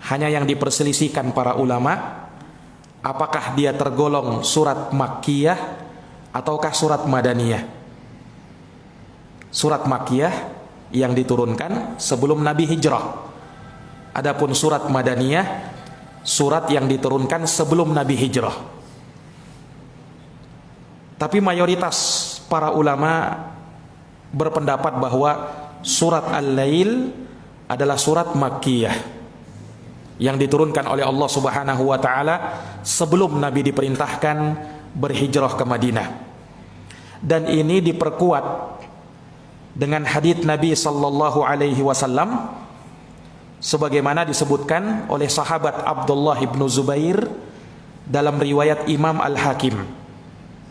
Hanya yang diperselisihkan para ulama, apakah dia tergolong surat Makkiyah ataukah surat Madaniyah. Surat Makkiyah yang diturunkan sebelum Nabi hijrah. Adapun surat Madaniyah, surat yang diturunkan sebelum Nabi hijrah. Tapi mayoritas para ulama berpendapat bahwa surat Al-Lail adalah surat Makkiyah yang diturunkan oleh Allah Subhanahu wa taala sebelum Nabi diperintahkan berhijrah ke Madinah. Dan ini diperkuat dengan hadits Nabi sallallahu alaihi wasallam sebagaimana disebutkan oleh sahabat Abdullah ibnu Zubair dalam riwayat Imam Al-Hakim,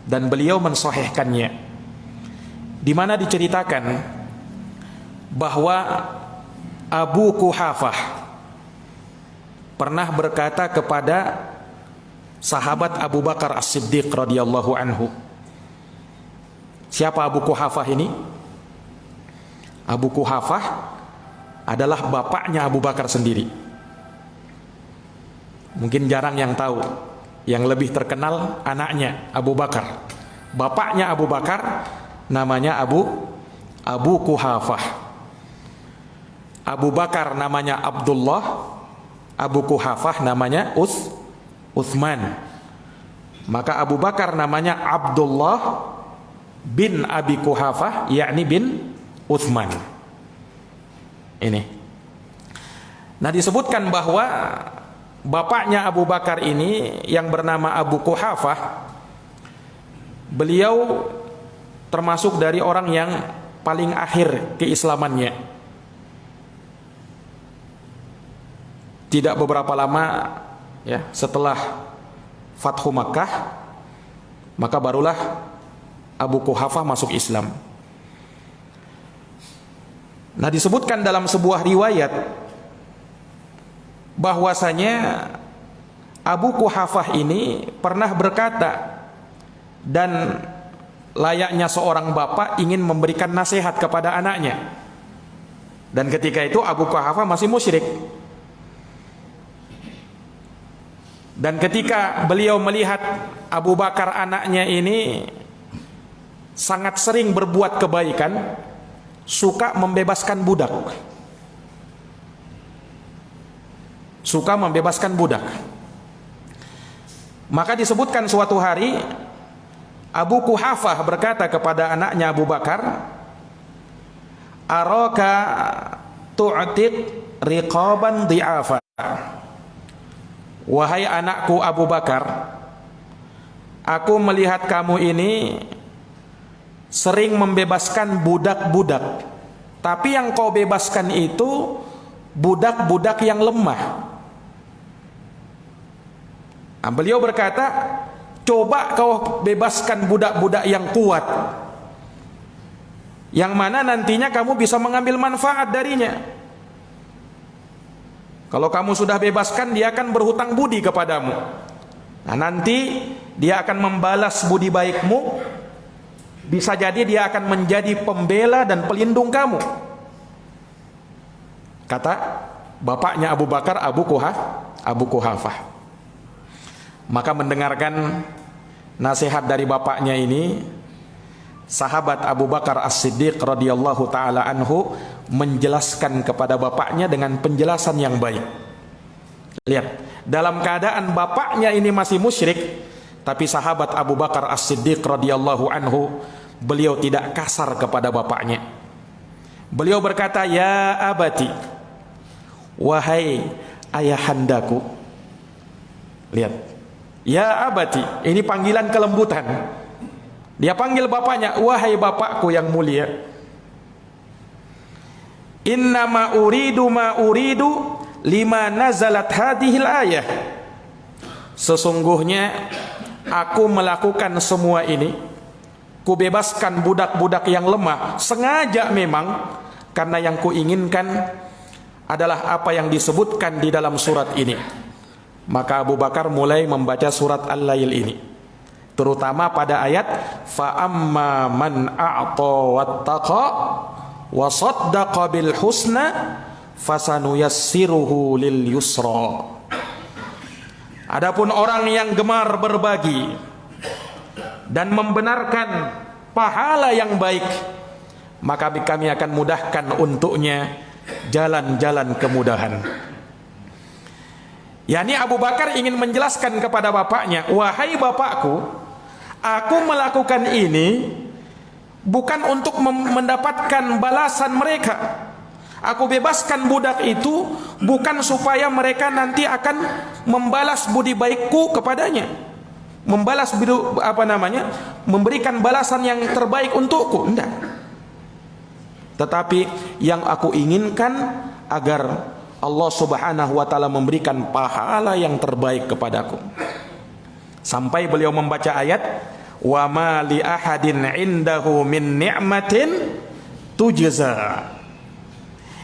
dan beliau mensahihkannya, di mana diceritakan bahwa Abu Quhafah pernah berkata kepada sahabat Abu Bakar As-Siddiq radhiyallahu anhu. Siapa Abu Quhafah ini? Abu Quhafah adalah bapaknya Abu Bakar sendiri. Mungkin jarang yang tahu. Yang lebih terkenal anaknya Abu Bakar. Bapaknya Abu Bakar namanya Abu Quhafah. Abu Bakar namanya Abdullah, Abu Quhafah namanya Uthman. Maka Abu Bakar namanya Abdullah bin Abi Quhafah, yakni bin Uthman. Ini. Nah, disebutkan bahwa bapaknya Abu Bakar ini yang bernama Abu Quhafah, beliau termasuk dari orang yang paling akhir keislamannya. Tidak beberapa lama ya setelah Fathu Makkah, maka barulah Abu Quhafah masuk Islam. Nah, disebutkan dalam sebuah riwayat bahwasanya Abu Quhafah ini pernah berkata, dan layaknya seorang bapak ingin memberikan nasihat kepada anaknya. Dan ketika itu Abu Quhafah masih musyrik. Dan ketika beliau melihat Abu Bakar anaknya ini sangat sering berbuat kebaikan, suka membebaskan budak. Suka membebaskan budak. Maka disebutkan suatu hari Abu Quhafah berkata kepada anaknya Abu Bakar, "Araka tu'tiq riqaban dhi'afa." Wahai anakku Abu Bakar, aku melihat kamu ini sering membebaskan budak-budak, tapi yang kau bebaskan itu budak-budak yang lemah. Nah, beliau berkata, coba kau bebaskan budak-budak yang kuat, yang mana nantinya kamu bisa mengambil manfaat darinya. Kalau kamu sudah bebaskan, dia akan berhutang budi kepadamu. Nah, nanti dia akan membalas budi baikmu. Bisa jadi dia akan menjadi pembela dan pelindung kamu. Kata bapaknya Abu Bakar, Abu Quhafah. Maka mendengarkan nasihat dari bapaknya ini, sahabat Abu Bakar As-Siddiq radhiyallahu taala anhu menjelaskan kepada bapaknya dengan penjelasan yang baik. Lihat, dalam keadaan bapaknya ini masih musyrik, tapi sahabat Abu Bakar As-Siddiq radhiyallahu anhu, beliau tidak kasar kepada bapaknya. Beliau berkata, "Ya abati, wahai ayahandaku." Lihat, ya abati, ini panggilan kelembutan. Dia panggil bapaknya, "Wahai bapakku yang mulia, innama uridu ma uridu lima nazalat hadhil ayah." Sesungguhnya aku melakukan semua ini, ku bebaskan budak-budak yang lemah, sengaja memang karena yang ku inginkan adalah apa yang disebutkan di dalam surat ini. Maka Abu Bakar mulai membaca surat Al-Lail ini, terutama pada ayat fa amma man a'ta wattaqa wa saddaqa bil husna fasanuyassiruhu lil yusra. Adapun orang yang gemar berbagi dan membenarkan pahala yang baik, maka kami akan mudahkan untuknya jalan-jalan kemudahan. Yani Abu Bakar ingin menjelaskan kepada bapaknya, wahai bapakku, aku melakukan ini bukan untuk mendapatkan balasan mereka. Aku bebaskan budak itu bukan supaya mereka nanti akan membalas budi baikku kepadanya, memberikan balasan yang terbaik untukku, enggak. Tetapi yang aku inginkan agar Allah Subhanahu wa taala memberikan pahala yang terbaik kepadaku. Sampai beliau membaca ayat, wa ma li ahadin indahu min ni'matin tujza.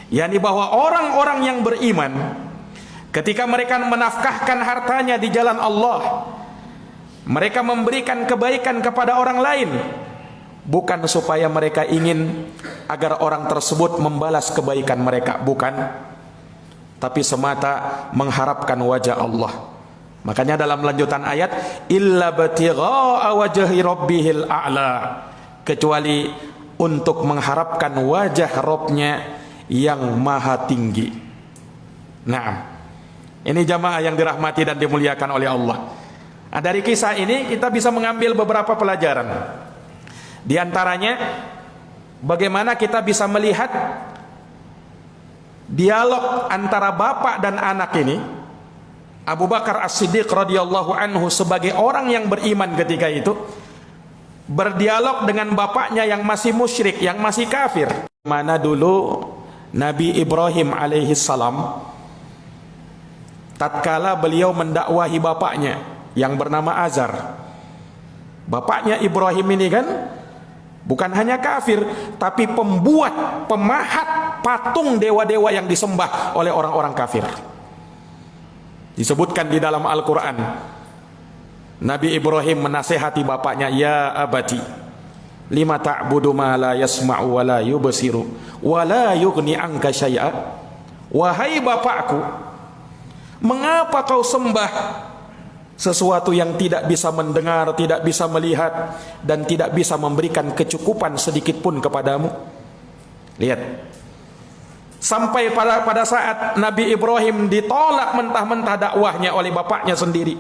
Yani bahwa orang-orang yang beriman ketika mereka menafkahkan hartanya di jalan Allah, mereka memberikan kebaikan kepada orang lain, bukan supaya mereka ingin agar orang tersebut membalas kebaikan mereka, bukan, tapi semata mengharapkan wajah Allah. Makanya dalam lanjutan ayat, illa batigha'a wajhi rabbihil a'la, kecuali untuk mengharapkan wajah Rabbnya yang maha tinggi. Nah, ini jamaah yang dirahmati dan dimuliakan oleh Allah. Nah, dari kisah ini kita bisa mengambil beberapa pelajaran. Di antaranya, bagaimana kita bisa melihat dialog antara bapak dan anak ini. Abu Bakar As-Siddiq radhiyallahu anhu sebagai orang yang beriman ketika itu berdialog dengan bapaknya yang masih musyrik, yang masih kafir. Mana dulu Nabi Ibrahim alaihi salam, tatkala beliau mendakwahi bapaknya yang bernama Azar. Bapaknya Ibrahim ini kan bukan hanya kafir, tapi pembuat, pemahat patung dewa-dewa yang disembah oleh orang-orang kafir. Disebutkan di dalam Al-Quran, Nabi Ibrahim menasehati bapaknya, ya abati, lima ta'budu ma la yasma'u wa la yubsiru wa la yughni anka syai'a. Wahai bapakku, mengapa kau sembah sesuatu yang tidak bisa mendengar, tidak bisa melihat, dan tidak bisa memberikan kecukupan sedikit pun kepadamu? Lihat, sampai pada saat Nabi Ibrahim ditolak mentah-mentah dakwahnya oleh bapaknya sendiri.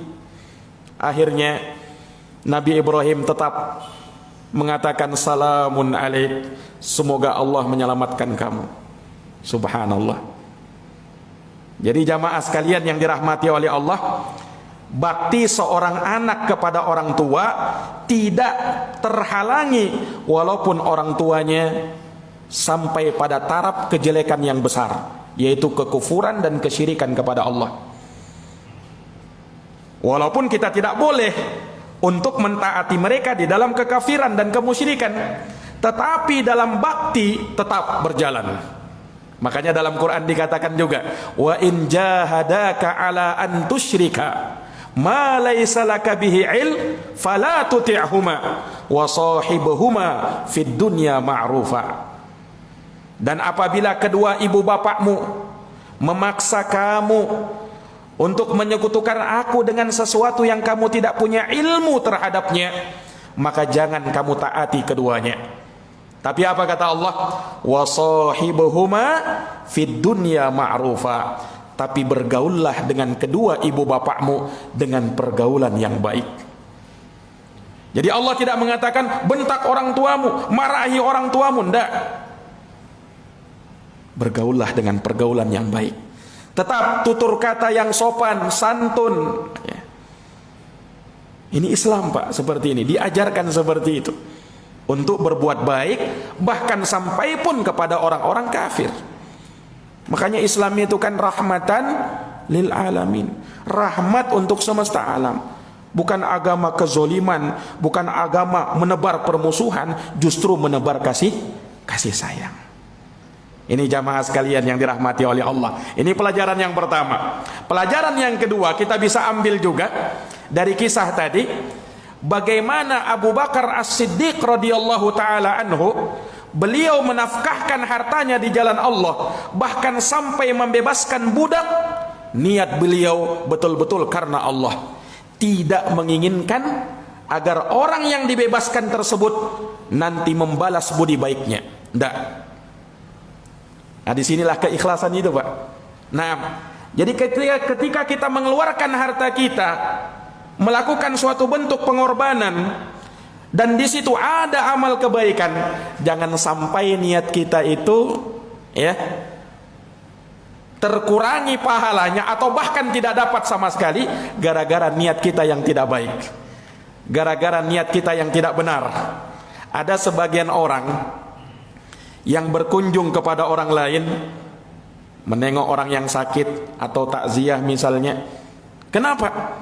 Akhirnya Nabi Ibrahim tetap mengatakan, salamun alaik, semoga Allah menyelamatkan kamu. Subhanallah. Jadi jamaah sekalian yang dirahmati oleh Allah, bakti seorang anak kepada orang tua tidak terhalangi walaupun orang tuanya sampai pada taraf kejelekan yang besar, yaitu kekufuran dan kesyirikan kepada Allah. Walaupun kita tidak boleh untuk mentaati mereka di dalam kekafiran dan kemusyrikan, tetapi dalam bakti tetap berjalan. Makanya dalam Quran dikatakan juga, wa in jahadaka ala an tusyrika ma laysa laka bihi ilm fala tuti'huma wa sahibuhuma fid dunya ma'rufa. Dan apabila kedua ibu bapakmu memaksa kamu untuk menyekutukan aku dengan sesuatu yang kamu tidak punya ilmu terhadapnya, maka jangan kamu taati keduanya. Tapi apa kata Allah? Wa sahibuhuma fid dunya ma'rufa. Tapi bergaullah dengan kedua ibu bapakmu dengan pergaulan yang baik. Jadi Allah tidak mengatakan bentak orang tuamu, marahi orang tuamu, enggak. Bergaullah dengan pergaulan yang baik. Tetap tutur kata yang sopan, santun. Ini Islam, Pak, seperti ini. Diajarkan seperti itu. Untuk berbuat baik, bahkan sampai pun kepada orang-orang kafir. Makanya Islam itu kan rahmatan lil alamin. Rahmat untuk semesta alam. Bukan agama kezoliman, bukan agama menebar permusuhan, justru menebar kasih sayang. Ini jamaah sekalian yang dirahmati oleh Allah. Ini pelajaran yang pertama. Pelajaran yang kedua kita bisa ambil juga dari kisah tadi, bagaimana Abu Bakar As-Siddiq radhiyallahu taala anhu beliau menafkahkan hartanya di jalan Allah, bahkan sampai membebaskan budak, niat beliau betul-betul karena Allah, tidak menginginkan agar orang yang dibebaskan tersebut nanti membalas budi baiknya. Tidak. Nah, disinilah keikhlasan itu, Pak. Nah, jadi ketika kita mengeluarkan harta kita, melakukan suatu bentuk pengorbanan, dan di situ ada amal kebaikan, jangan sampai niat kita itu ya terkurangi pahalanya atau bahkan tidak dapat sama sekali gara-gara niat kita yang tidak baik, gara-gara niat kita yang tidak benar. Ada sebagian orang yang berkunjung kepada orang lain, menengok orang yang sakit atau takziah misalnya. Kenapa?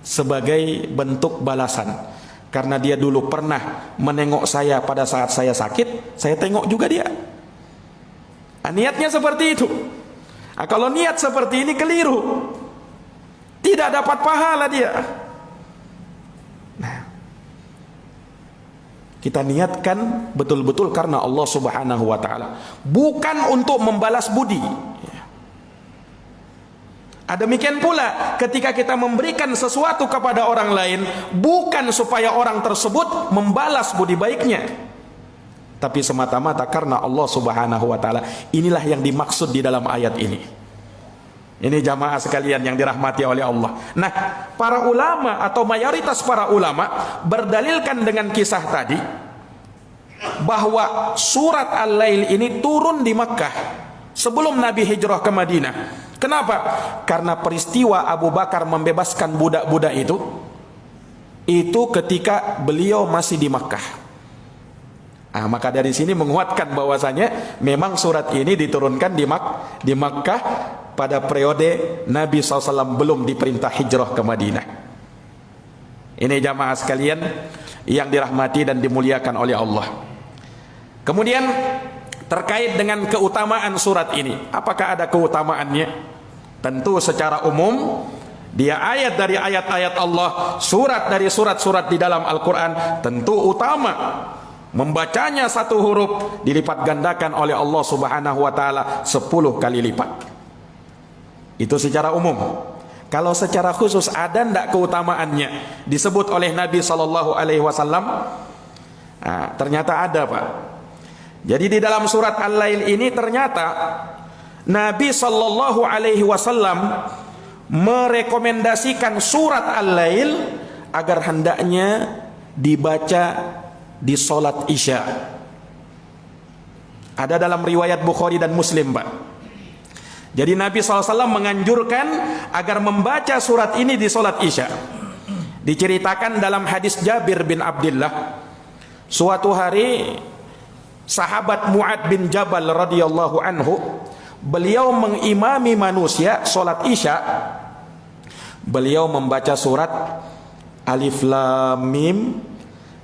Sebagai bentuk balasan. Karena dia dulu pernah menengok saya pada saat saya sakit, saya tengok juga dia. Nah, niatnya seperti itu. Nah, kalau niat seperti ini keliru, tidak dapat pahala dia. Nah, kita niatkan betul-betul karena Allah Subhanahu wa taala, bukan untuk membalas budi. Demikian pula ketika kita memberikan sesuatu kepada orang lain, bukan supaya orang tersebut membalas budi baiknya, tapi semata-mata karena Allah Subhanahu wa taala. Inilah yang dimaksud di dalam ayat ini. Ini jamaah sekalian yang dirahmati oleh Allah. Nah, para ulama atau mayoritas para ulama berdalilkan dengan kisah tadi bahwa surat Al-Lail ini turun di Makkah sebelum Nabi hijrah ke Madinah. Kenapa? Karena peristiwa Abu Bakar membebaskan budak-budak itu ketika beliau masih di Makkah. Nah, maka dari sini menguatkan bahwasanya memang surat ini diturunkan di Makkah pada periode Nabi SAW belum diperintah hijrah ke Madinah. Ini jamaah sekalian yang dirahmati dan dimuliakan oleh Allah. Kemudian terkait dengan keutamaan surat ini, apakah ada keutamaannya? Tentu secara umum dia ayat dari ayat-ayat Allah, surat dari surat-surat di dalam Al-Quran, tentu utama. Membacanya satu huruf dilipat gandakan oleh Allah Subhanahu wa taala 10 kali lipat. Itu secara umum. Kalau secara khusus ada ndak keutamaannya disebut oleh Nabi sallallahu alaihi wasallam? Nah, ternyata ada, Pak. Jadi di dalam surat Al-Lail ini ternyata Nabi sallallahu alaihi wasallam merekomendasikan surat Al-Lail agar hendaknya dibaca di salat Isya. Ada dalam riwayat Bukhari dan Muslim, Pak. Jadi Nabi SAW menganjurkan agar membaca surat ini di salat Isya. Diceritakan dalam hadis Jabir bin Abdullah, suatu hari sahabat Mu'ad bin Jabal radhiyallahu anhu, beliau mengimami manusia salat Isya. Beliau membaca surat Alif Lam Mim,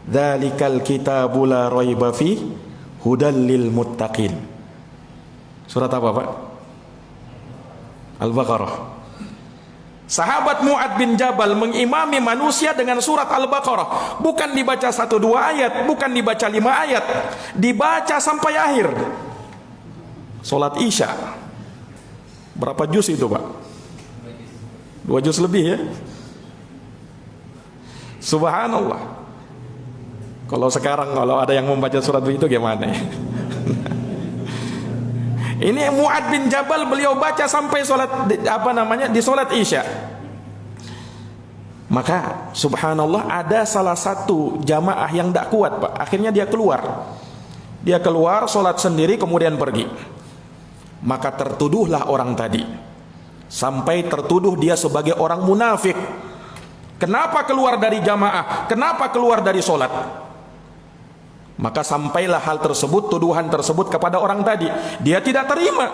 dzalikal kitabu la raiba fi hudal lil muttaqin. Surat apa, Pak? Al-Baqarah. Sahabat Mu'ad bin Jabal mengimami manusia dengan surat Al-Baqarah. Bukan dibaca 1-2 ayat, bukan dibaca 5 ayat, dibaca sampai akhir salat Isya. Berapa juz itu, Pak? 2 juz lebih ya. Subhanallah. Kalau sekarang kalau ada yang membaca surat itu gimana ya? Ini Mu'ad bin Jabal beliau baca sampai di salat Isya. Maka subhanallah ada salah satu jamaah yang tidak kuat, Pak. Akhirnya dia keluar. Dia keluar salat sendiri kemudian pergi. Maka tertuduhlah orang tadi. Sampai tertuduh dia sebagai orang munafik. Kenapa keluar dari jamaah? Kenapa keluar dari salat? Maka sampailah hal tersebut, tuduhan tersebut kepada orang tadi. Dia tidak terima.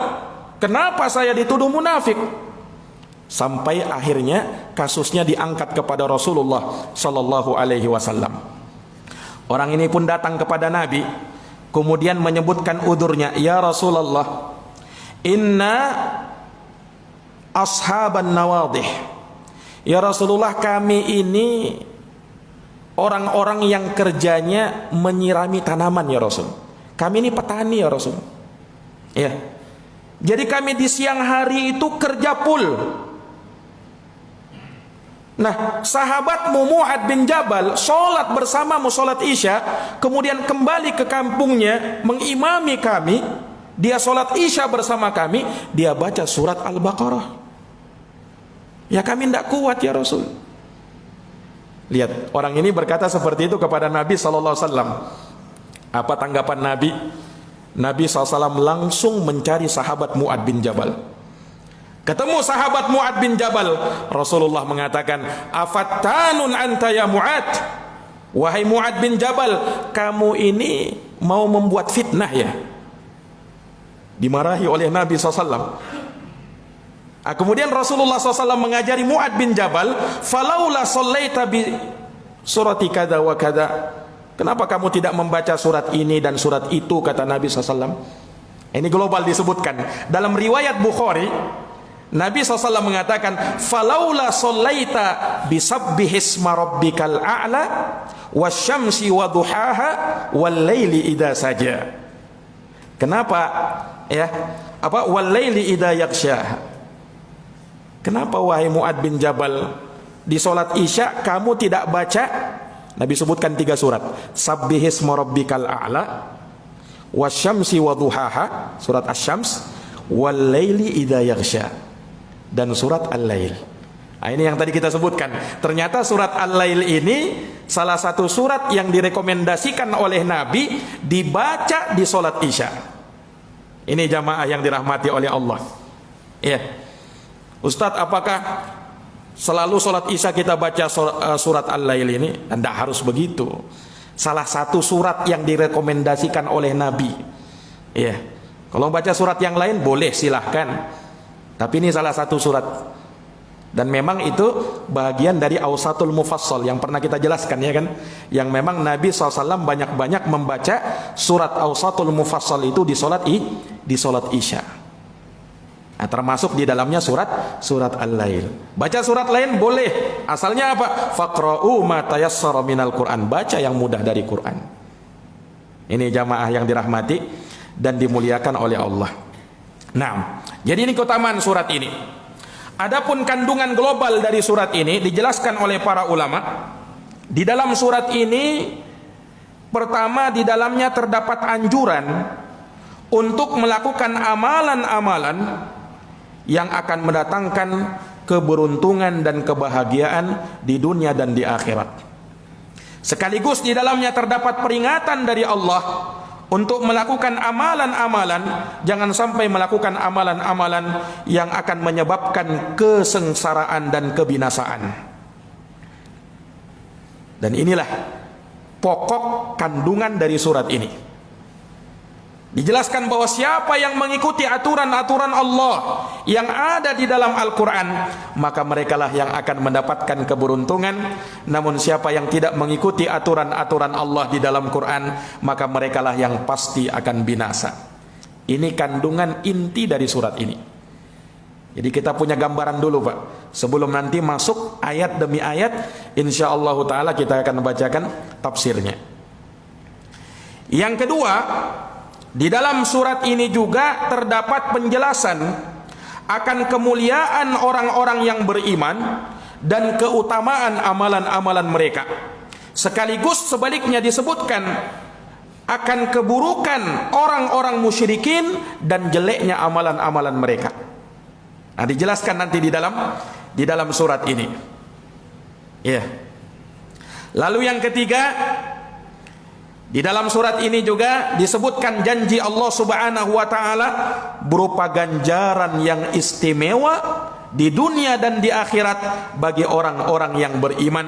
Kenapa saya dituduh munafik? Sampai akhirnya kasusnya diangkat kepada Rasulullah sallallahu alaihi wasallam. Orang ini pun datang kepada Nabi, kemudian menyebutkan udurnya, "Ya Rasulullah, inna ashaban nawadih." Ya Rasulullah, kami ini orang-orang yang kerjanya menyirami tanaman, ya Rasul. Kami ini petani ya Rasul. Ya. Jadi kami di siang hari itu kerja full. Nah, sahabatmu Mu'ad bin Jabal sholat bersamamu sholat Isya, kemudian kembali ke kampungnya mengimami kami. Dia sholat Isya bersama kami, dia baca surat Al-Baqarah. Ya kami tidak kuat ya Rasul. Lihat, orang ini berkata seperti itu kepada Nabi SAW. Apa tanggapan Nabi? Nabi SAW langsung mencari sahabat Mu'ad bin Jabal. Ketemu sahabat Mu'ad bin Jabal, Rasulullah mengatakan, afattanun anta ya Mu'ad. Wahai Mu'ad bin Jabal, kamu ini mau membuat fitnah ya? Dimarahi oleh Nabi SAW. Kemudian Rasulullah SAW mengajari Mu'ad bin Jabal, falaula sallaita bi surati kada wa kada. Kenapa kamu tidak membaca surat ini dan surat itu, kata Nabi SAW. Ini global disebutkan. Dalam riwayat Bukhari, Nabi SAW mengatakan, falaula sallaita bisabbihisma rabbikal a'la wasyamsi wa duhaha wal laili idza saja. Kenapa ya? Apa wal laili idza yaghsha? Kenapa wahai Mu'ad bin Jabal di salat Isya kamu tidak baca? Nabi sebutkan 3 surat. Sabbihisma rabbikal a'la wasyamsi wa duhaha, surat Asy-Syams, wal laili idza yaghsha, dan surat Al-Lail. Nah, ini yang tadi kita sebutkan. Ternyata surat Al-Lail ini salah satu surat yang direkomendasikan oleh Nabi dibaca di sholat Isya. Ini jamaah yang dirahmati oleh Allah. Ya, Ustadz, apakah selalu sholat Isya kita baca surat Al-Lail ini? Tidak harus begitu. Salah satu surat yang direkomendasikan oleh Nabi. Ya, kalau baca surat yang lain boleh, silahkan. Tapi ini salah satu surat. Dan memang itu bagian dari Awsatul Mufassal yang pernah kita jelaskan ya kan. Yang memang Nabi SAW banyak-banyak membaca surat Awsatul Mufassal itu di sholat Isya. Nah, termasuk di dalamnya surat Al-Lail. Baca surat lain boleh. Asalnya apa? Faqra'u ma tayassara minal Qur'an. Baca yang mudah dari Quran. Ini jamaah yang dirahmati dan dimuliakan oleh Allah. Nah, jadi ini keutamaan surat ini. Adapun kandungan global dari surat ini dijelaskan oleh para ulama. Di dalam surat ini, pertama di dalamnya terdapat anjuran untuk melakukan amalan-amalan yang akan mendatangkan keberuntungan dan kebahagiaan di dunia dan di akhirat. Sekaligus di dalamnya terdapat peringatan dari Allah untuk melakukan amalan-amalan, jangan sampai melakukan amalan-amalan yang akan menyebabkan kesengsaraan dan kebinasaan. Dan inilah pokok kandungan dari surat ini. Dijelaskan bahwa siapa yang mengikuti aturan-aturan Allah yang ada di dalam Al-Quran, maka merekalah yang akan mendapatkan keberuntungan. Namun siapa yang tidak mengikuti aturan-aturan Allah di dalam Quran, maka merekalah yang pasti akan binasa. Ini kandungan inti dari surat ini. Jadi kita punya gambaran dulu Pak, sebelum nanti masuk ayat demi ayat. InsyaAllah ta'ala kita akan bacakan tafsirnya. Yang kedua, di dalam surat ini juga terdapat penjelasan akan kemuliaan orang-orang yang beriman dan keutamaan amalan-amalan mereka. Sekaligus sebaliknya disebutkan akan keburukan orang-orang musyrikin dan jeleknya amalan-amalan mereka. Nah, dijelaskan nanti di dalam surat ini. Ya. Lalu yang ketiga, di dalam surat ini juga disebutkan janji Allah Subhanahu wa taala berupa ganjaran yang istimewa di dunia dan di akhirat bagi orang-orang yang beriman.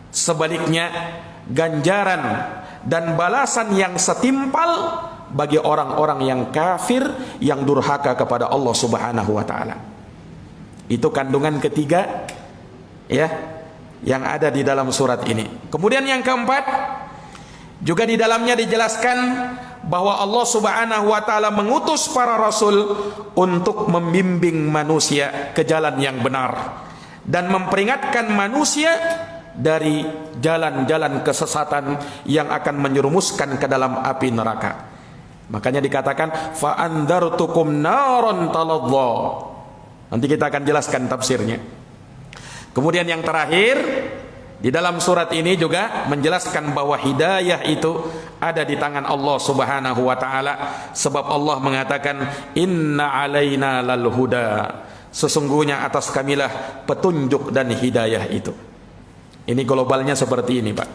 Sebaliknya, ganjaran dan balasan yang setimpal bagi orang-orang yang kafir yang durhaka kepada Allah Subhanahu wa taala. Itu kandungan ketiga ya yang ada di dalam surat ini. Kemudian yang keempat, juga di dalamnya dijelaskan bahwa Allah Subhanahu wa taala mengutus para rasul untuk membimbing manusia ke jalan yang benar dan memperingatkan manusia dari jalan-jalan kesesatan yang akan menyerumuskan ke dalam api neraka. Makanya dikatakan fa andartukum naron taladha. Nanti kita akan jelaskan tafsirnya. Kemudian yang terakhir, di dalam surat ini juga menjelaskan bahwa hidayah itu ada di tangan Allah Subhanahu wa taala, sebab Allah mengatakan inna alaina lal huda. Sesungguhnya atas kamilah petunjuk dan hidayah itu. Ini globalnya seperti ini, Pak.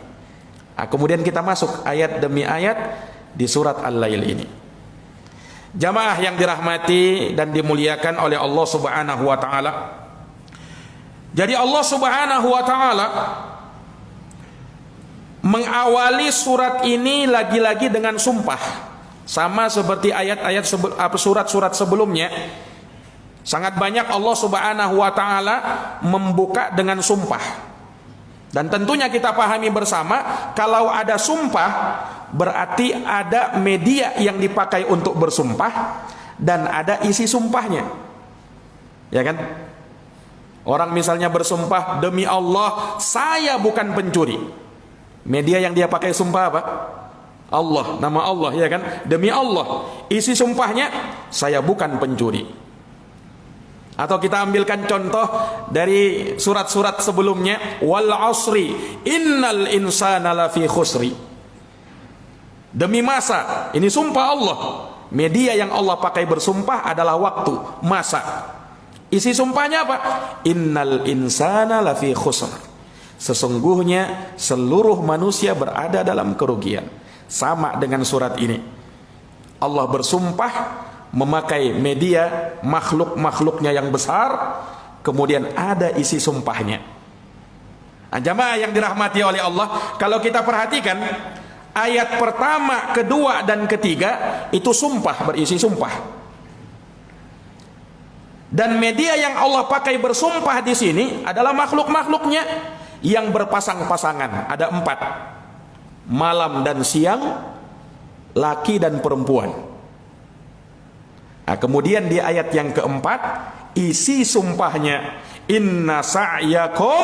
Nah, kemudian kita masuk ayat demi ayat di surat Al-Lail ini. Jamaah yang dirahmati dan dimuliakan oleh Allah Subhanahu wa taala. Jadi Allah Subhanahu wa taala mengawali surat ini lagi-lagi dengan sumpah. Sama seperti ayat-ayat surat-surat sebelumnya. Sangat banyak Allah Subhanahu wa taala membuka dengan sumpah. Dan tentunya kita pahami bersama, kalau ada sumpah berarti ada media yang dipakai untuk bersumpah dan ada isi sumpahnya. Ya kan? Orang misalnya bersumpah, demi Allah saya bukan pencuri. Media yang dia pakai sumpah apa? Allah, nama Allah, ya kan? Demi Allah. Isi sumpahnya, saya bukan pencuri. Atau kita ambilkan contoh dari surat-surat sebelumnya, wal asri innal insana lafi khusri. Demi masa, ini sumpah Allah. Media yang Allah pakai bersumpah adalah waktu, masa. Isi sumpahnya apa? Innal insana lafi khusr. Sesungguhnya seluruh manusia berada dalam kerugian. Sama dengan surat ini. Allah bersumpah memakai media makhluk-makhluknya yang besar, kemudian ada isi sumpahnya. Nah, jamaah yang dirahmati oleh Allah, kalau kita perhatikan ayat pertama, kedua dan ketiga itu sumpah, berisi sumpah. Dan media yang Allah pakai bersumpah di sini adalah makhluk-makhluknya yang berpasang-pasangan, ada 4. Malam dan siang, laki dan perempuan. Nah, kemudian di ayat yang keempat, isi sumpahnya, inna sa'yakum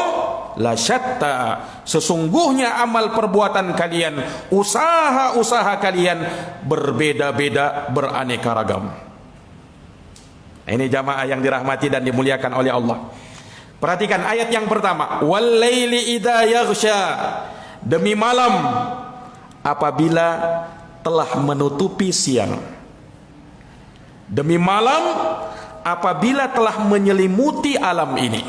lasyatta. Sesungguhnya amal perbuatan kalian, usaha-usaha kalian berbeda-beda, beraneka ragam. Nah, ini jamaah yang dirahmati dan dimuliakan oleh Allah. Perhatikan ayat yang pertama, wal laili idza yaghsha. Demi malam apabila telah menutupi siang. Demi malam apabila telah menyelimuti alam ini.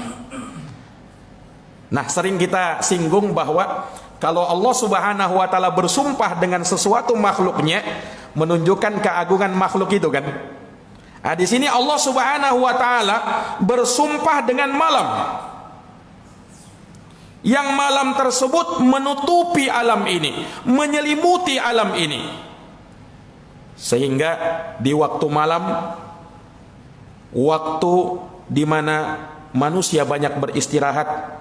Nah, sering kita singgung bahwa kalau Allah Subhanahu wa taala bersumpah dengan sesuatu makhluknya, menunjukkan keagungan makhluk itu kan. Nah, di sini Allah Subhanahu wa taala bersumpah dengan malam. Yang malam tersebut menutupi alam ini, menyelimuti alam ini. Sehingga di waktu malam, waktu di mana manusia banyak beristirahat,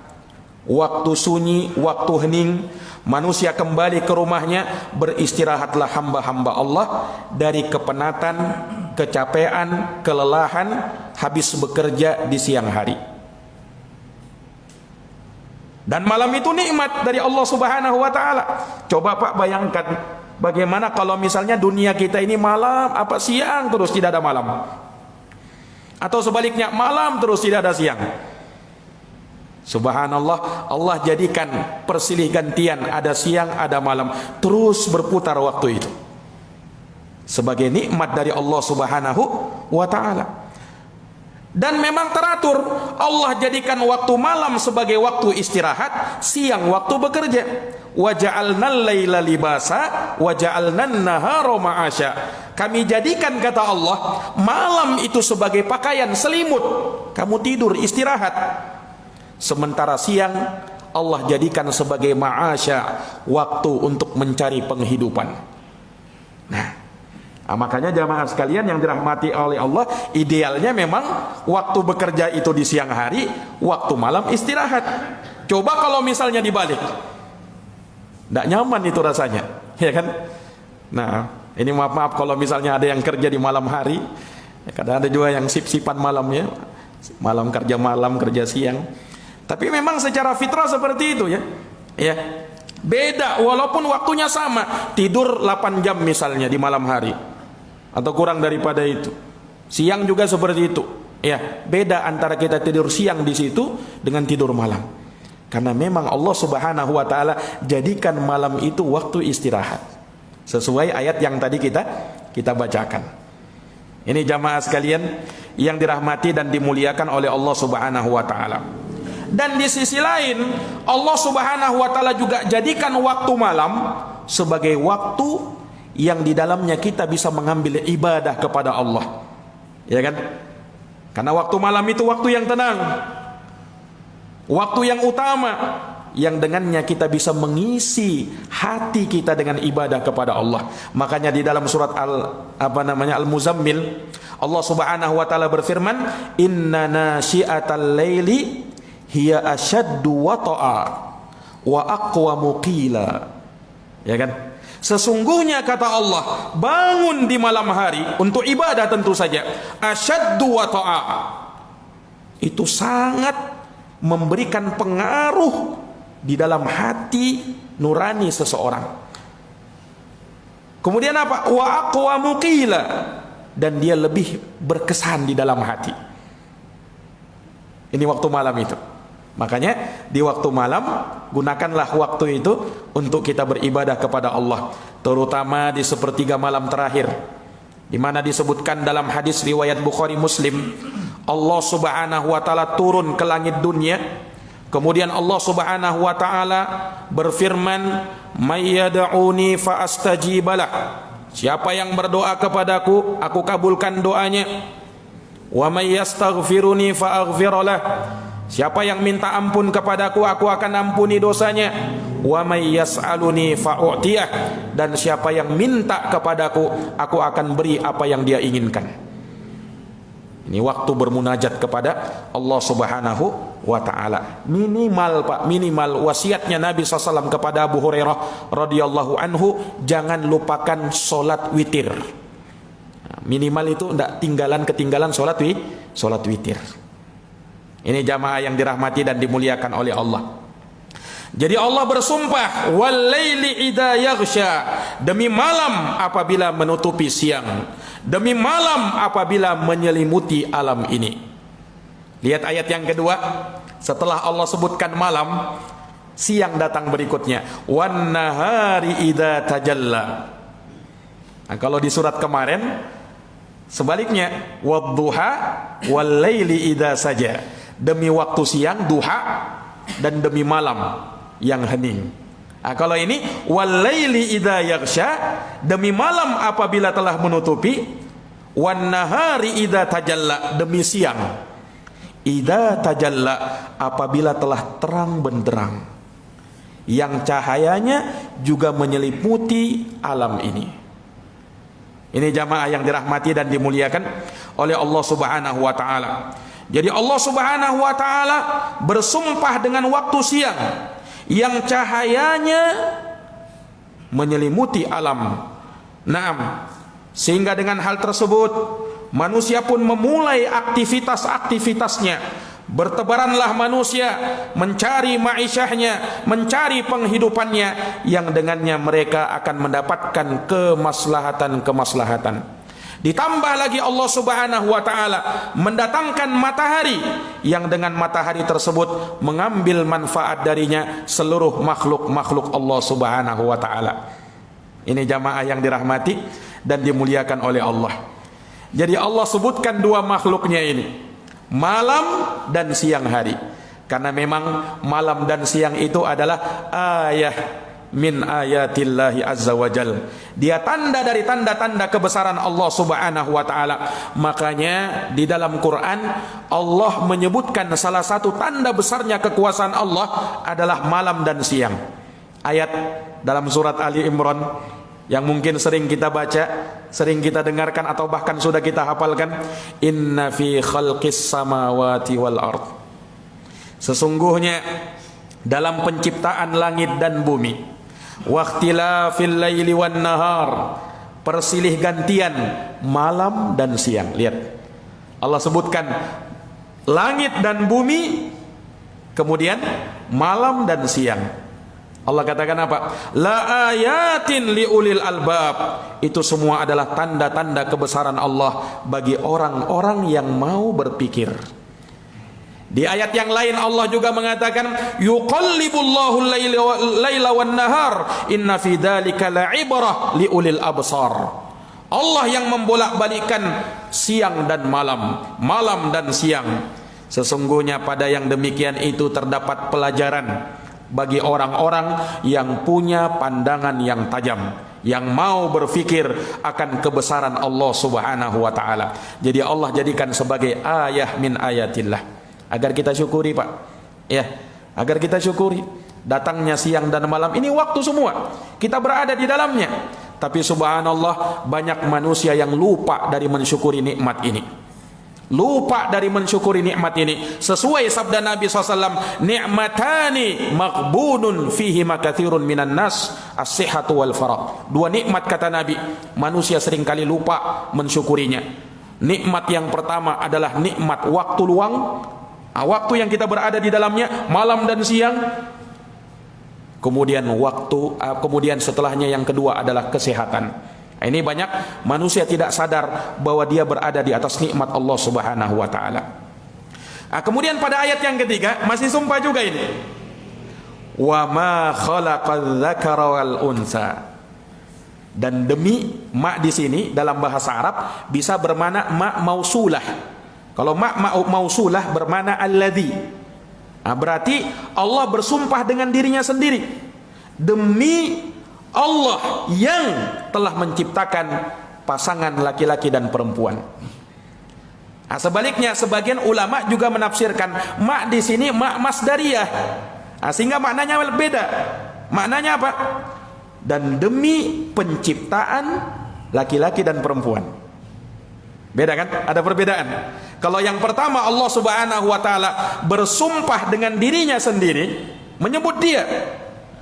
waktu sunyi, waktu hening, manusia kembali ke rumahnya, beristirahatlah hamba-hamba Allah dari kepenatan, kecapean, kelelahan, habis bekerja di siang hari. Dan malam itu nikmat dari Allah Subhanahu wa taala. Coba Pak bayangkan, bagaimana kalau misalnya dunia kita ini malam apa siang terus tidak ada malam? Atau sebaliknya, malam terus tidak ada siang. Subhanallah, Allah jadikan persilih gantian, ada siang, ada malam, terus berputar waktu itu. Sebagai nikmat dari Allah Subhanahu wa taala. Dan memang teratur, Allah jadikan waktu malam sebagai waktu istirahat, siang waktu bekerja. Wa ja'alnal laila libasa wa ja'alnan nahara ma'asya. Kami jadikan, kata Allah, malam itu sebagai pakaian selimut, kamu tidur istirahat. Sementara siang Allah jadikan sebagai ma'asya, waktu untuk mencari penghidupan. Nah, makanya jamaah sekalian yang dirahmati oleh Allah, idealnya memang waktu bekerja itu di siang hari, waktu malam istirahat. Coba kalau misalnya dibalik, tidak nyaman itu rasanya, ya kan? Nah, ini maaf kalau misalnya ada yang kerja di malam hari, kadang ada juga yang sip-sipan malamnya, malam kerja siang. Tapi memang secara fitrah seperti itu ya. Ya. Beda walaupun waktunya sama, tidur 8 jam misalnya di malam hari. atau kurang daripada itu. Siang juga seperti itu. Ya, beda antara kita tidur siang di situ dengan tidur malam. Karena memang Allah Subhanahu wa taala jadikan malam itu waktu istirahat. Sesuai ayat yang tadi kita bacakan. Ini jamaah sekalian yang dirahmati dan dimuliakan oleh Allah Subhanahu wa taala. Dan di sisi lain, Allah Subhanahu wa taala juga jadikan waktu malam sebagai waktu yang di dalamnya kita bisa mengambil ibadah kepada Allah. Ya kan? Karena waktu malam itu waktu yang tenang. Waktu yang utama yang dengannya kita bisa mengisi hati kita dengan ibadah kepada Allah. Makanya di dalam surat Al-Muzammil Allah Subhanahu wa taala berfirman, "Inna nasyi'atal laili hiya asyaddu wata'a wa aqwamu qila." Ya kan? Sesungguhnya kata Allah, bangun di malam hari untuk ibadah tentu saja, asyaddu wata'a, itu sangat memberikan pengaruh di dalam hati nurani seseorang. Kemudian apa? Wa aqwamu qila, dan dia lebih berkesan di dalam hati. Ini waktu malam itu. Makanya di waktu malam gunakanlah waktu itu untuk kita beribadah kepada Allah, terutama di sepertiga malam terakhir, di mana disebutkan dalam hadis riwayat Bukhari Muslim, Allah Subhanahu wa taala turun ke langit dunia. Kemudian Allah Subhanahu wa taala berfirman, "May yad'uni fa astajibalah." Siapa yang berdoa kepadaku, aku kabulkan doanya. "Wa may yastaghfiruni fa aghfiralah." Siapa yang minta ampun kepadaku, aku akan ampuni dosanya. Wa may yas'aluni fa u'tiyah. Dan siapa yang minta kepadaku, aku akan beri apa yang dia inginkan. Ini waktu bermunajat kepada Allah Subhanahu wa taala. Minimal Pak, minimal wasiatnya Nabi SAW kepada Abu Hurairah radhiyallahu anhu, jangan lupakan solat witir. Minimal itu tidak ketinggalan solat witir. Ini jamaah yang dirahmati dan dimuliakan oleh Allah. Jadi Allah bersumpah, wal laili idza yaghsha, demi malam apabila menutupi siang, demi malam apabila menyelimuti alam ini. Lihat ayat yang kedua, setelah Allah sebutkan malam, siang datang berikutnya, wan nahari idza tajalla. Nah, kalau di surat kemarin sebaliknya, wadduha wal laili idza saja, demi waktu siang duha dan demi malam yang hening. Nah, kalau ini wal laili idza yaghsha, demi malam apabila telah menutupi, wan nahari idza tajalla, demi siang idza tajalla, apabila telah terang benderang, yang cahayanya juga menyelimuti alam ini. Ini jamaah yang dirahmati dan dimuliakan oleh Allah Subhanahu wa taala. Jadi Allah Subhanahu wa taala bersumpah dengan waktu siang yang cahayanya menyelimuti alam. Naam, sehingga dengan hal tersebut manusia pun memulai aktivitas-aktivitasnya. Bertebaranlah manusia mencari ma'isyahnya, mencari penghidupannya, yang dengannya mereka akan mendapatkan kemaslahatan-kemaslahatan. Ditambah lagi Allah Subhanahu wa taala mendatangkan matahari, yang dengan matahari tersebut mengambil manfaat darinya seluruh makhluk-makhluk Allah Subhanahu wa taala. Ini jamaah yang dirahmati dan dimuliakan oleh Allah. Jadi Allah sebutkan dua makhluknya ini, malam dan siang hari, karena memang malam dan siang itu adalah ayah min ayatillahi azza wa jal. Dia tanda dari tanda-tanda kebesaran Allah Subhanahu wa taala. Makanya di dalam Quran Allah menyebutkan salah satu tanda besarnya kekuasaan Allah adalah malam dan siang. Ayat dalam surat Ali Imran yang mungkin sering kita baca, sering kita dengarkan, atau bahkan sudah kita hafalkan, inna fi khalqis samawati wal ard, sesungguhnya dalam penciptaan langit dan bumi, waqtilafil laili wan nahar, persilih gantian malam dan siang. Lihat, Allah sebutkan langit dan bumi, kemudian malam dan siang. Allah katakan apa? La ayatin liulil albab. Itu semua adalah tanda-tanda kebesaran Allah bagi orang-orang yang mau berpikir. Di ayat yang lain Allah juga mengatakan yuqallibullahu laila wan nahar inna fi dzalika la'ibrah liulil absar. Allah yang membolak-balikkan siang dan malam, malam dan siang. Sesungguhnya pada yang demikian itu terdapat pelajaran bagi orang-orang yang punya pandangan yang tajam, yang mau berfikir akan kebesaran Allah Subhanahu wa taala. Jadi Allah jadikan sebagai ayah min ayatillah agar kita syukuri, Pak. Ya, agar kita syukuri datangnya siang dan malam ini waktu semua kita berada di dalamnya. Tapi subhanallah banyak manusia yang lupa dari mensyukuri nikmat ini. Lupa dari mensyukuri nikmat ini. Sesuai sabda Nabi SAW, ni'matani maghbunun fihi makathirun minan nas, as-sihhatu wal farah. Dua nikmat kata Nabi, manusia seringkali lupa mensyukurinya. Nikmat yang pertama adalah nikmat waktu luang, waktu yang kita berada di dalamnya malam dan siang. Kemudian setelahnya yang kedua adalah kesehatan. Ini banyak manusia tidak sadar bahwa dia berada di atas nikmat Allah Subhanahu wa taala. Kemudian pada ayat yang ketiga masih sumpah juga ini. Wa ma khalaqadz dzakara wal unsa. Dan demi ma di sini dalam bahasa Arab bisa bermakna ma mausulah. Kalau ma mausulah bermakna alladzi. Berarti Allah bersumpah dengan dirinya sendiri. Demi Allah yang telah menciptakan pasangan laki-laki dan perempuan. Sebaliknya sebagian ulama juga menafsirkan ma di sini ma masdariyah. Sehingga maknanya beda. Maknanya apa? Dan demi penciptaan laki-laki dan perempuan. Beda kan? Ada perbedaan. Kalau yang pertama Allah Subhanahu wa taala bersumpah dengan dirinya sendiri, menyebut dia.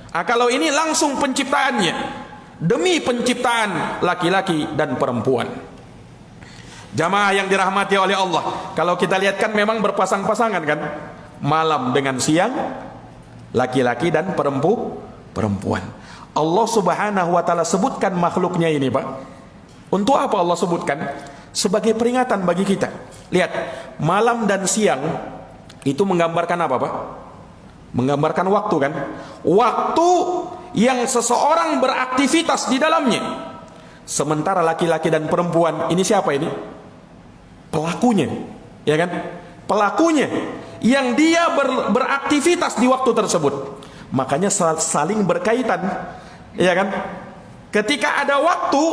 Kalau ini langsung penciptaannya, demi penciptaan laki-laki dan perempuan. Jamaah yang dirahmati oleh Allah, kalau kita lihat kan memang berpasang-pasangan kan, malam dengan siang, laki-laki dan perempuan. Allah Subhanahu wa taala sebutkan makhluknya ini, Pak. Untuk apa Allah sebutkan? Sebagai peringatan bagi kita. Lihat, malam dan siang itu menggambarkan apa, Pak? Menggambarkan waktu kan? Waktu yang seseorang beraktivitas di dalamnya. Sementara laki-laki dan perempuan ini siapa ini? Pelakunya, ya kan? Pelakunya yang dia beraktivitas di waktu tersebut. Makanya saling berkaitan, ya kan? Ketika ada waktu,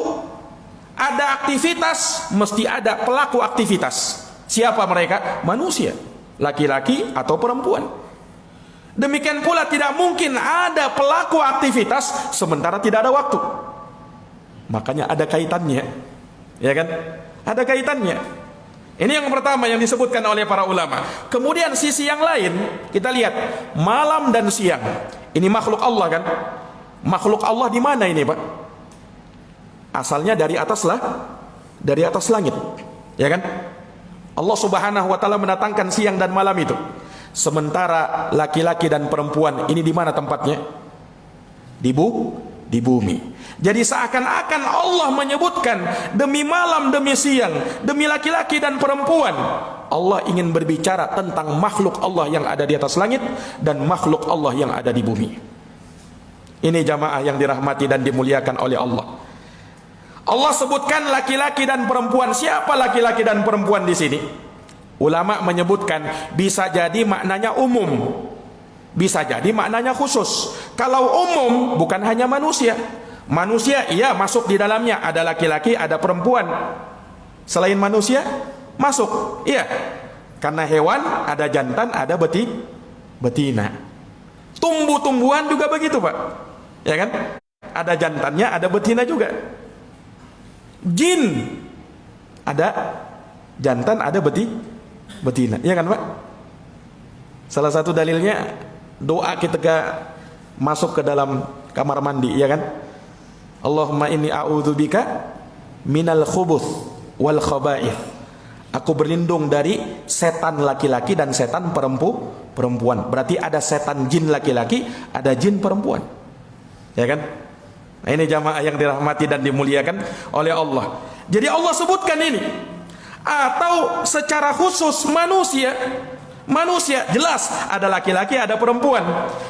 ada aktivitas, mesti ada pelaku aktivitas. Siapa mereka? Manusia, laki-laki atau perempuan. Demikian pula tidak mungkin ada pelaku aktivitas sementara tidak ada waktu. Makanya ada kaitannya, ya kan? Ada kaitannya. Ini yang pertama yang disebutkan oleh para ulama. Kemudian sisi yang lain kita lihat malam dan siang. Ini makhluk Allah kan? Makhluk Allah di mana ini, Pak? Asalnya dari atas langit, ya kan? Allah Subhanahu wa taala mendatangkan siang dan malam itu. Sementara laki-laki dan perempuan ini di mana tempatnya? Di bumi. Jadi seakan-akan Allah menyebutkan demi malam, demi siang, demi laki-laki dan perempuan. Allah ingin berbicara tentang makhluk Allah yang ada di atas langit dan makhluk Allah yang ada di bumi. Ini jamaah yang dirahmati dan dimuliakan oleh Allah. Allah sebutkan laki-laki dan perempuan. Siapa laki-laki dan perempuan di sini? Ulama menyebutkan bisa jadi maknanya umum, bisa jadi maknanya khusus. Kalau umum bukan hanya manusia. Manusia iya masuk di dalamnya, ada laki-laki, ada perempuan. Selain manusia masuk, iya. Karena hewan ada jantan, ada betina. Tumbuh-tumbuhan juga begitu, Pak. Ya kan? Ada jantannya, ada betina juga. Jin ada jantan, ada betina, ya kan, Pak? Salah satu dalilnya doa ketika masuk ke dalam kamar mandi, ya kan? Allahumma inni a'udzubika minal khubuth wal khaba'ith. Aku berlindung dari setan laki-laki dan setan perempuan. Berarti ada setan jin laki-laki, ada jin perempuan. Ya kan? Nah, ini jamaah yang dirahmati dan dimuliakan oleh Allah. Jadi Allah sebutkan ini. Atau secara khusus manusia jelas ada laki-laki ada perempuan,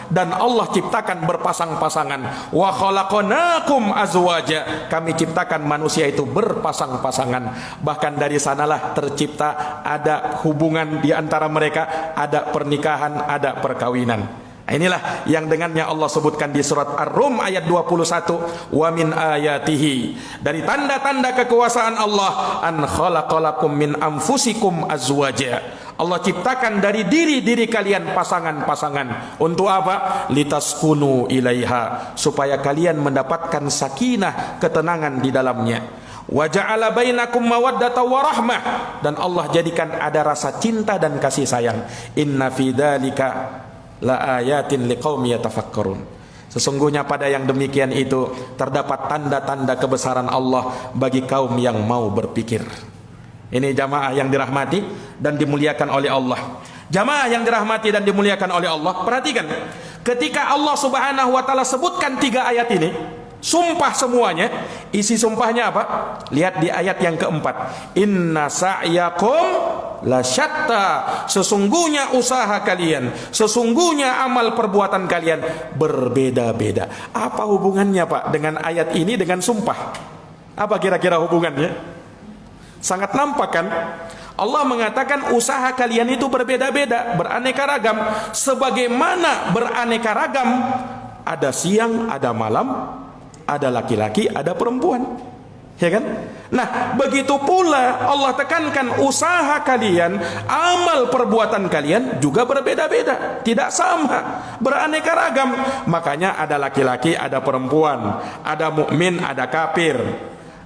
dan Allah ciptakan berpasang-pasangan. Wa khalaqnakum azwaja, kami ciptakan manusia itu berpasang-pasangan. Bahkan dari sanalah tercipta ada hubungan di antara mereka, ada pernikahan, ada perkawinan. Inilah yang dengannya Allah sebutkan di surat Ar-Rum ayat 21, wa min ayatihi, dari tanda-tanda kekuasaan Allah, an khalaqalakum min anfusikum azwaja, Allah ciptakan dari diri-diri kalian pasangan-pasangan. Untuk apa? Litaskunu ilaiha, supaya kalian mendapatkan sakinah, ketenangan di dalamnya. Wa ja'ala bainakum mawaddata wa rahmah, dan Allah jadikan ada rasa cinta dan kasih sayang. Inna fi dzalika la ayatin liqaumi yatafakkarun. Sesungguhnya pada yang demikian itu terdapat tanda-tanda kebesaran Allah bagi kaum yang mau berpikir. Ini jamaah yang dirahmati dan dimuliakan oleh Allah. Jamaah yang dirahmati dan dimuliakan oleh Allah, perhatikan, ketika Allah Subhanahu wa taala sebutkan 3 ayat ini, sumpah semuanya, isi sumpahnya apa? Lihat di ayat yang keempat, inna sa'yakum lasyatta, sesungguhnya usaha kalian, sesungguhnya amal perbuatan kalian berbeda-beda. Apa hubungannya Pak dengan ayat ini dengan sumpah? Apa kira-kira hubungannya? Sangat nampak kan? Allah mengatakan usaha kalian itu berbeda-beda, beraneka ragam. Sebagaimana beraneka ragam, ada siang, ada malam, ada laki-laki, ada perempuan, ya kan? Nah, begitu pula Allah tekankan usaha kalian, amal perbuatan kalian juga berbeda-beda, tidak sama, beraneka ragam. Makanya ada laki-laki, ada perempuan, ada mukmin, ada kafir,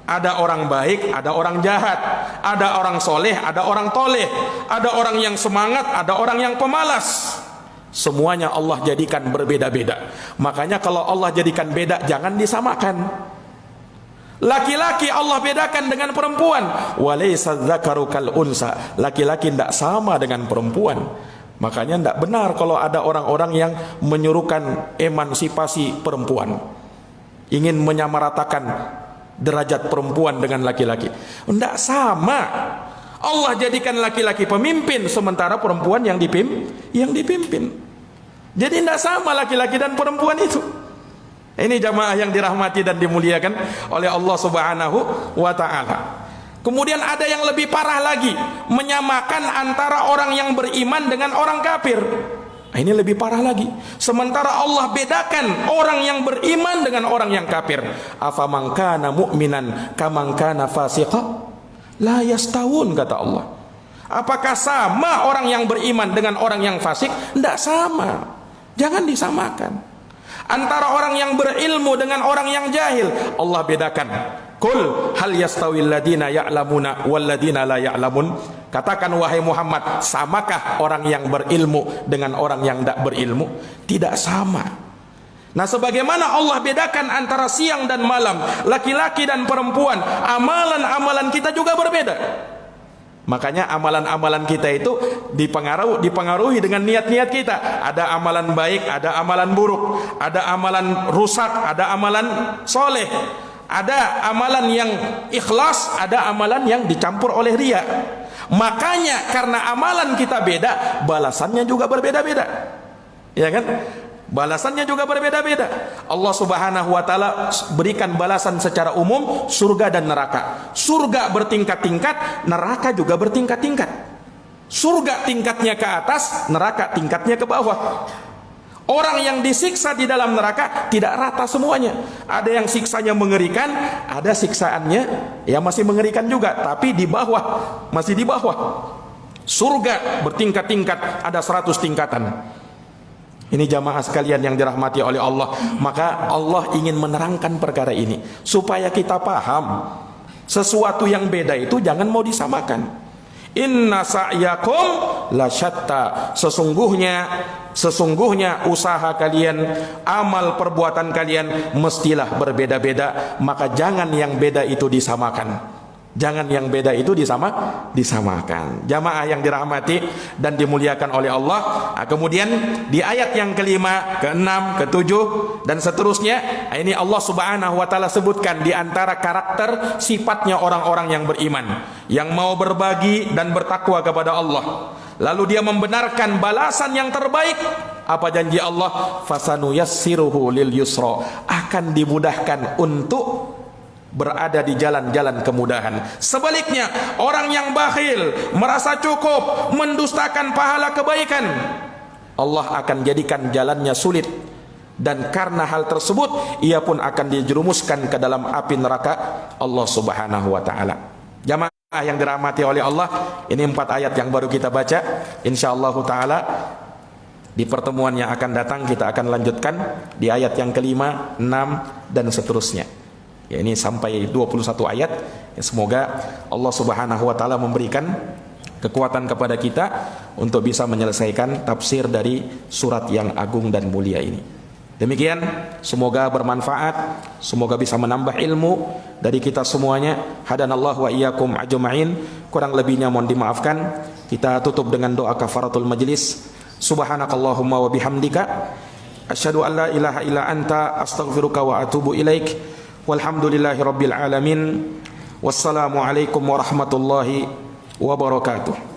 ada orang baik, ada orang jahat, ada orang soleh, ada orang toleh, ada orang yang semangat, ada orang yang pemalas. Semuanya Allah jadikan berbeda-beda. Makanya kalau Allah jadikan beda, jangan disamakan. Laki-laki Allah bedakan dengan perempuan. Walaysa dzakaru kal unsa, laki-laki tidak sama dengan perempuan. Makanya tidak benar kalau ada orang-orang yang menyuruhkan emansipasi perempuan, ingin menyamaratakan derajat perempuan dengan laki-laki. Tidak sama. Allah jadikan laki-laki pemimpin, sementara perempuan yang dipimpin. Jadi tidak sama laki-laki dan perempuan itu. Ini jamaah yang dirahmati dan dimuliakan oleh Allah Subhanahu wa ta'ala. Kemudian ada yang lebih parah lagi, menyamakan antara orang yang beriman dengan orang kafir. Ini lebih parah lagi. Sementara Allah bedakan orang yang beriman dengan orang yang kafir. Afaman kana mu'minan kaman kana fasiqa la yastawun, kata Allah. Apakah sama orang yang beriman dengan orang yang fasik? Tidak sama. Jangan disamakan. Antara orang yang berilmu dengan orang yang jahil, Allah bedakan. Qul hal yastawil ladina ya'lamuna wal ladina la ya'lamun. Katakan wahai Muhammad, samakah orang yang berilmu dengan orang yang tidak berilmu? Tidak sama. Nah, sebagaimana Allah bedakan antara siang dan malam, laki-laki dan perempuan, amalan-amalan kita juga berbeda. Makanya amalan-amalan kita itu dipengaruhi dengan niat-niat kita. Ada amalan baik, ada amalan buruk, ada amalan rusak, ada amalan soleh, ada amalan yang ikhlas, ada amalan yang dicampur oleh riya. Makanya karena amalan kita beda, balasannya juga berbeda-beda, ya kan? Balasannya juga berbeda-beda. Allah Subhanahu wa ta'ala berikan balasan secara umum surga dan neraka. Surga bertingkat-tingkat, neraka juga bertingkat-tingkat. Surga tingkatnya ke atas, neraka tingkatnya ke bawah. Orang yang disiksa di dalam neraka tidak rata semuanya. Ada yang siksanya mengerikan, ada siksaannya ya masih mengerikan juga, tapi di bawah, masih di bawah. Surga bertingkat-tingkat, ada 100 tingkatan. Ini jamaah sekalian yang dirahmati oleh Allah. Maka Allah ingin menerangkan perkara ini supaya kita paham sesuatu yang beda itu jangan mau disamakan. Inna sa'yakum lasyatta, sesungguhnya usaha kalian, amal perbuatan kalian mestilah berbeda-beda. Maka jangan yang beda itu disamakan. Jangan yang beda itu disamakan. Jamaah yang dirahmati dan dimuliakan oleh Allah. Kemudian di ayat yang kelima, keenam, ketujuh dan seterusnya, ini Allah Subhanahu wa taala sebutkan di antara karakter sifatnya orang-orang yang beriman, yang mau berbagi dan bertakwa kepada Allah. Lalu dia membenarkan balasan yang terbaik. Apa janji Allah? Fasanuyassiruhu lil yusra, akan dimudahkan untuk berada di jalan-jalan kemudahan. Sebaliknya, orang yang bakhil, merasa cukup, mendustakan pahala kebaikan, Allah akan jadikan jalannya sulit, dan karena hal tersebut ia pun akan dijerumuskan ke dalam api neraka Allah Subhanahu wa taala. Jamaah yang dirahmati oleh Allah, ini 4 ayat yang baru kita baca. Insyaallah taala di pertemuan yang akan datang kita akan lanjutkan di ayat yang kelima, 6 dan seterusnya. Ya, ini sampai 21 ayat. Ya, semoga Allah Subhanahu wa taala memberikan kekuatan kepada kita untuk bisa menyelesaikan tafsir dari surat yang agung dan mulia ini. Demikian, semoga bermanfaat, semoga bisa menambah ilmu dari kita semuanya. Hadanallahu wa iyyakum ajma'in. Kurang lebihnya mohon dimaafkan. Kita tutup dengan doa kafaratul majlis. Subhanakallahumma wa bihamdika asyhadu an la ilaha illa anta astaghfiruka wa atubu ilaik. Walhamdulillahi rabbil alamin. Wassalamu alaikum warahmatullahi wabarakatuh.